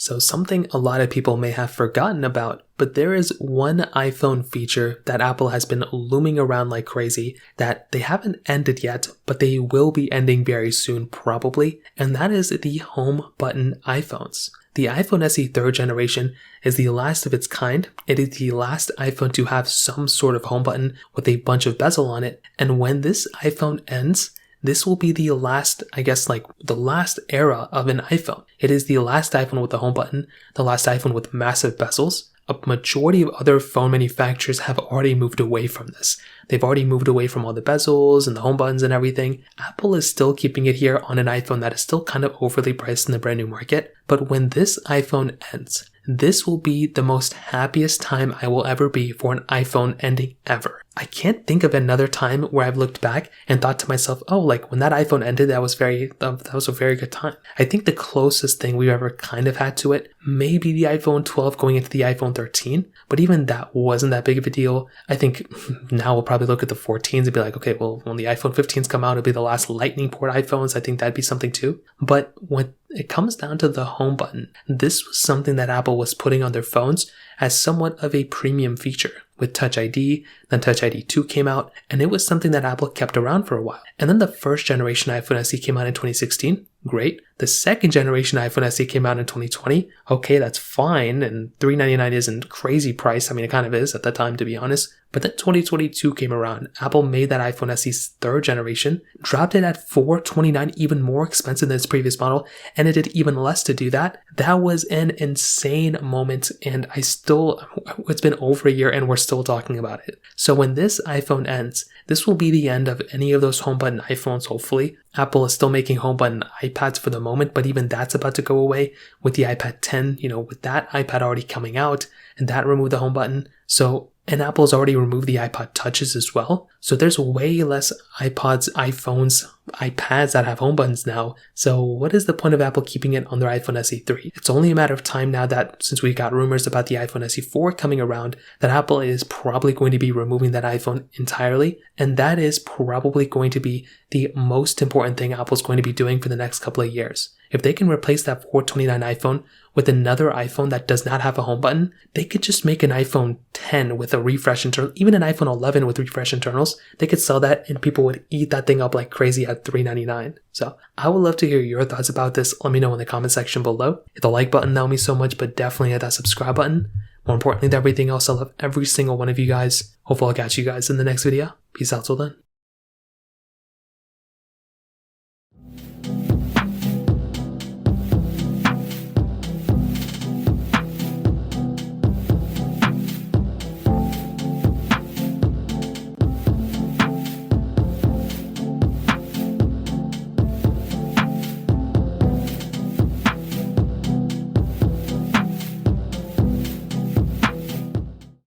So something a lot of people may have forgotten about, but there is one iPhone feature that Apple has been looming around like crazy that they haven't ended yet, but they will be ending very soon probably, and that is the home button iPhones. The iPhone SE 3rd generation is the last of its kind. It is the last iPhone to have some sort of home button with a bunch of bezel on it, and when this iPhone ends, this will be the last, I guess, like the last era of an iPhone. It is the last iPhone with the home button, the last iPhone with massive bezels. A majority of other phone manufacturers have already moved away from this. They've already moved away from all the bezels and the home buttons and everything. Apple is still keeping it here on an iPhone that is still kind of overly priced in the brand new market. But when this iPhone ends, this will be the most happiest time I will ever be for an iPhone ending ever. I can't think of another time where I've looked back and thought to myself, oh, like when that iPhone ended, that was a very good time. I think the closest thing we've ever kind of had to it, maybe the iPhone 12 going into the iPhone 13, but even that wasn't that big of a deal. I think now we'll probably look at the 14s and be like, okay, well, when the iPhone 15s come out, it'll be the last lightning port iPhones. I think that'd be something too. But when it comes down to the home button, this was something that Apple was putting on their phones as somewhat of a premium feature. With Touch ID, then Touch ID 2 came out, and it was something that Apple kept around for a while. And then the first generation iPhone SE came out in 2016. Great. The second generation iPhone SE came out in 2020. Okay, that's fine, and $399 isn't crazy price. I mean, it kind of is at the time, to be honest. But then 2022 came around. Apple made that iPhone SE's 3rd generation, dropped it at $429, even more expensive than its previous model, and it did even less to do that. That was an insane moment, and it's been over a year and we're still talking about it. So when this iPhone ends, this will be the end of any of those home button iPhones, hopefully. Apple is still making home button iPads for the moment, but even that's about to go away with the iPad 10, with that iPad already coming out, and that removed the home button. And Apple's already removed the iPod Touches as well. So there's way less iPods, iPhones, iPads that have home buttons now. So what is the point of Apple keeping it on their iPhone SE 3? It's only a matter of time now that, since we got rumors about the iPhone SE 4 coming around, that Apple is probably going to be removing that iPhone entirely. And that is probably going to be the most important thing Apple's going to be doing for the next couple of years. If they can replace that $429 iPhone with another iPhone that does not have a home button, they could just make an iPhone 10 with a refresh internal, even an iPhone 11 with refresh internals. They could sell that and people would eat that thing up like crazy at $399. So I would love to hear your thoughts about this. Let me know in the comment section below. Hit the like button, that would mean so much, but definitely hit that subscribe button. More importantly than everything else, I love every single one of you guys. Hopefully I'll catch you guys in the next video. Peace out till then.